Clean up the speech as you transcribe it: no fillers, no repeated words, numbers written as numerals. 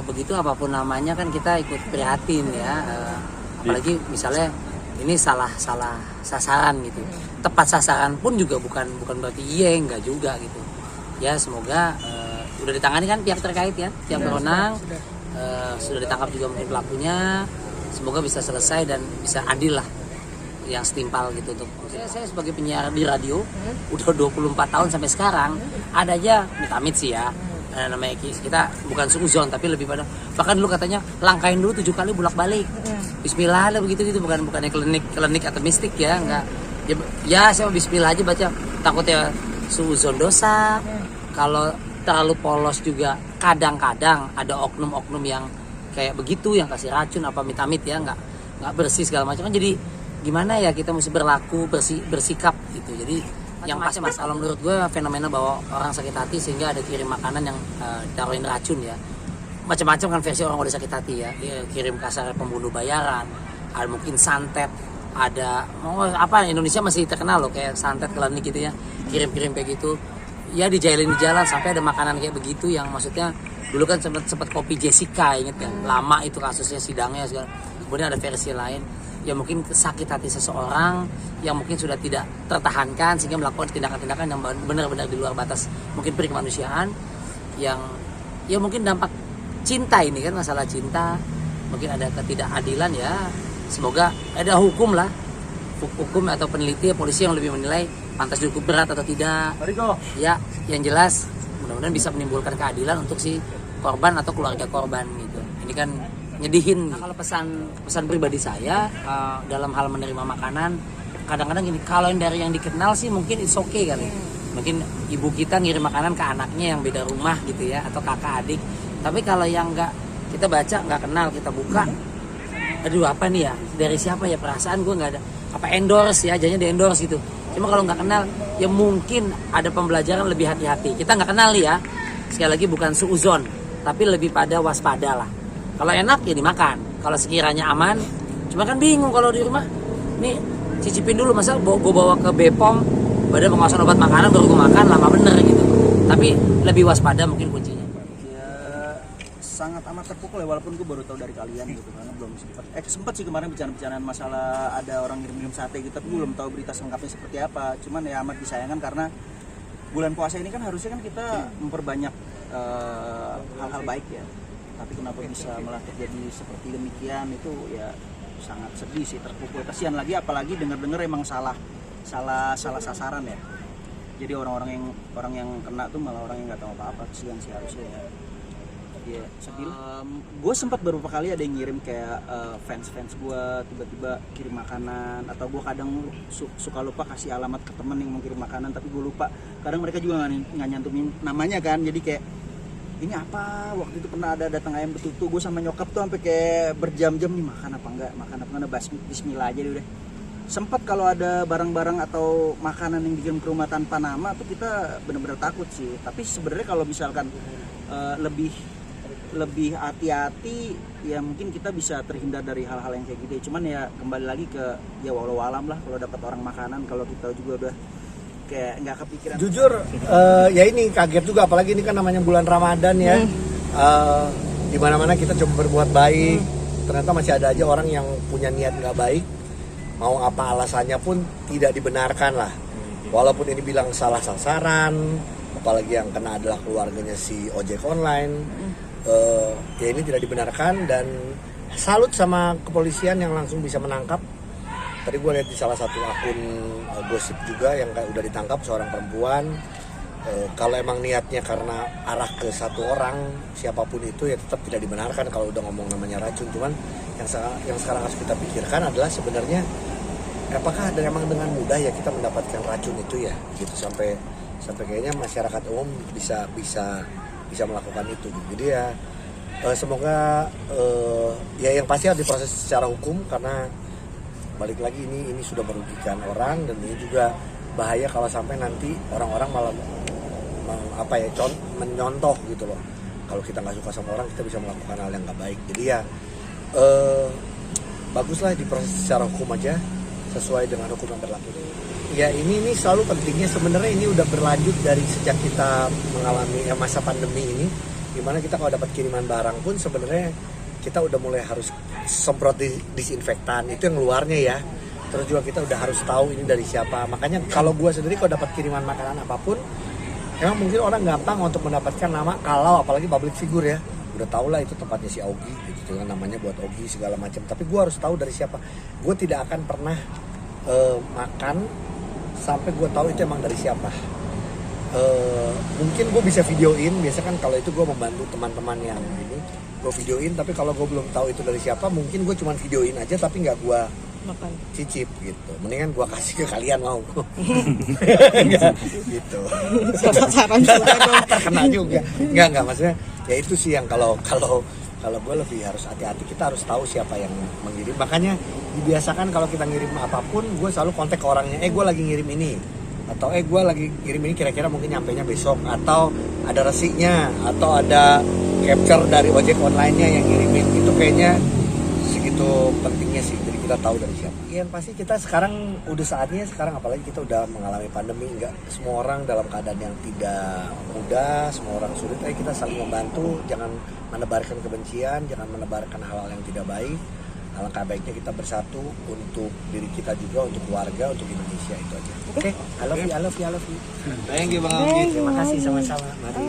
begitu apapun namanya kan kita ikut prihatin ya. Apalagi misalnya ini salah sasaran gitu. Tepat sasaran pun juga bukan berarti enggak juga gitu. Ya semoga udah ditangani kan pihak terkait ya, pihak berwenang. Sudah ditangkap juga mungkin pelakunya. Semoga bisa selesai dan bisa adil lah, yang setimpal gitu. Untuk saya sebagai penyiar di radio udah 24 tahun sampai sekarang ada aja amit sih ya, namanya kita bukan suzon tapi lebih pada bahkan dulu katanya langkain dulu 7 kali bolak-balik bismillah lah begitu gitu, bukannya klinik atau mistik ya, enggak ya saya bismillah aja baca, takutnya suzon dosa. Kalau terlalu polos juga kadang-kadang ada oknum-oknum yang kayak begitu yang kasih racun apa amit-amit ya, nggak bersih segala macam kan. Jadi gimana ya kita mesti berlaku bersikap gitu. Jadi yang pasti mas, kalau menurut gue fenomena bahwa orang sakit hati sehingga ada kirim makanan yang taruhin racun ya, macam-macam kan versi orang udah sakit hati ya, kirim kasar pembunuh bayaran, ada mungkin santet, ada apa Indonesia masih terkenal loh kayak santet klinik gitu ya, kirim kayak gitu ya, dijailin di jalan sampai ada makanan kayak begitu yang maksudnya dulu kan sempat kopi Jessica, inget kan, lama itu kasusnya sidangnya segala. Kemudian ada versi lain ya, mungkin sakit hati seseorang yang mungkin sudah tidak tertahankan sehingga melakukan tindakan-tindakan yang benar-benar di luar batas mungkin perikemanusiaan, yang ya mungkin dampak cinta ini kan, masalah cinta, mungkin ada ketidakadilan ya. Semoga ada hukum lah, hukum atau peneliti polisi yang lebih menilai pantas dihukum berat atau tidak ya. Yang jelas mudah-mudahan bisa menimbulkan keadilan untuk si korban atau keluarga korban gitu. Ini kan nyedihin. Nah, kalau pesan pribadi saya dalam hal menerima makanan, kadang-kadang gini, kalau dari yang dikenal sih mungkin it's okay kali. Mungkin ibu kita ngirim makanan ke anaknya yang beda rumah gitu ya, atau kakak adik. Tapi kalau yang nggak kita baca, nggak kenal, kita buka, aduh apa nih ya, dari siapa ya, perasaan gue nggak ada apa endorse ya, jadinya di endorse gitu. Cuma kalau nggak kenal ya mungkin ada pembelajaran lebih hati-hati. Kita nggak kenal nih ya, sekali lagi bukan suuzon, tapi lebih pada waspada lah. Kalau enak ya dimakan, kalau sekiranya aman. Cuma kan bingung kalau di rumah, nih cicipin dulu, masa gue bawa ke BPOM, Badan Pengawasan Obat Makanan, baru gue makan, lama bener gitu. Tapi lebih waspada mungkin kuncinya. Ya sangat amat terpukul ya, walaupun gue baru tahu dari kalian gitu, karena belum sempat sih kemarin bicara-bicaraan masalah ada orang ngirim sate gitu, tapi belum tahu berita selengkapnya seperti apa. Cuman ya amat disayangkan karena bulan puasa ini kan harusnya kan kita memperbanyak hal-hal baik ya. Tapi kenapa bisa malah terjadi seperti demikian, itu ya sangat sedih sih, terpukul, kasihan lagi, apalagi dengar-dengar emang salah sasaran ya. Jadi orang yang kena tuh malah orang yang nggak tahu apa-apa, kasihan sih harusnya ya. Ya sedih. Gue sempat beberapa kali ada yang ngirim kayak fans gue tiba-tiba kirim makanan, atau gue kadang suka lupa kasih alamat ke temen yang mau kirim makanan, tapi gue lupa. Kadang mereka juga nggak nyantumin namanya kan, jadi kayak ini apa, waktu itu pernah ada datang ayam betutu, gue sama nyokap tuh sampai kayak berjam-jam nih makan apa enggak, bismillah aja deh. Sempat kalau ada barang-barang atau makanan yang dikirim ke rumah tanpa nama tuh kita benar-benar takut sih. Tapi sebenarnya kalau misalkan lebih hati-hati ya mungkin kita bisa terhindar dari hal-hal yang kayak gitu. Cuman ya kembali lagi ke ya walau alam lah, kalau dapat orang makanan, kalau kita juga udah kayak nggak kepikiran. Jujur ya ini kaget juga, apalagi ini kan namanya bulan Ramadan ya. Di mana-mana kita coba berbuat baik, ternyata masih ada aja orang yang punya niat nggak baik, mau apa alasannya pun tidak dibenarkan lah. Walaupun ini bilang salah sasaran, apalagi yang kena adalah keluarganya si ojek online, ya ini tidak dibenarkan. Dan salut sama kepolisian yang langsung bisa menangkap. Tadi gue lihat di salah satu akun gosip juga yang kayak udah ditangkap seorang perempuan. Kalau emang niatnya karena arah ke satu orang, siapapun itu ya tetap tidak dibenarkan kalau udah ngomong namanya racun. Cuman yang sekarang harus kita pikirkan adalah sebenarnya apakah emang dengan mudah ya kita mendapatkan racun itu ya, gitu, sampai kayaknya masyarakat umum bisa melakukan itu. Jadi ya semoga ya yang pasti harus diproses secara hukum, karena balik lagi ini sudah merugikan orang, dan ini juga bahaya kalau sampai nanti orang-orang malah menyontoh gitu loh. Kalau kita nggak suka sama orang, kita bisa melakukan hal yang nggak baik. Jadi ya baguslah diproses secara hukum aja, sesuai dengan hukum yang berlaku. Ya ini selalu pentingnya, sebenarnya ini udah berlanjut dari sejak kita mengalami masa pandemi ini. dimana kita kalau dapat kiriman barang pun sebenarnya kita udah mulai harus semprot disinfektan, itu yang luarnya ya. Terus juga kita udah harus tahu ini dari siapa. Makanya kalau gue sendiri kalau dapat kiriman makanan apapun, emang mungkin orang gampang untuk mendapatkan nama, kalau apalagi public figure ya, udah tau lah itu tempatnya si Augie gitu kan, namanya buat Augie segala macam. Tapi gue harus tahu dari siapa. Gue tidak akan pernah makan sampai gue tahu itu emang dari siapa. Mungkin gue bisa videoin, biasa kan kalau itu gue membantu teman-teman yang ini, gue videoin. Tapi kalau gue belum tahu itu dari siapa, mungkin gue cuma videoin aja tapi nggak gue makan, cicip gitu. Mendingan gue kasih ke kalian, mau nggak gitu. saran juga dong. Terkena juga nggak maksudnya ya itu sih yang kalau gue lebih harus hati-hati. Kita harus tahu siapa yang mengirim. Makanya dibiasakan kalau kita ngirim apapun, gue selalu kontak ke orangnya, gue lagi ngirim ini, atau gue lagi ngirim ini, kira-kira mungkin nyampainya besok, atau ada resiknya, atau ada capture dari ojek online-nya yang ngirimin. Itu kayaknya segitu pentingnya sih, jadi kita tahu dari siapa. Yang pasti kita sekarang udah saatnya, sekarang apalagi kita udah mengalami pandemi, nggak semua orang dalam keadaan yang tidak mudah, semua orang sulit. Ayo kita saling membantu, jangan menebarkan kebencian, jangan menebarkan hal-hal yang tidak baik. Alangkah baiknya kita bersatu untuk diri kita juga, untuk keluarga, untuk Indonesia. Itu aja. Oke, I love you. Thank you Bang Augie. Terima kasih sama-sama. Mari.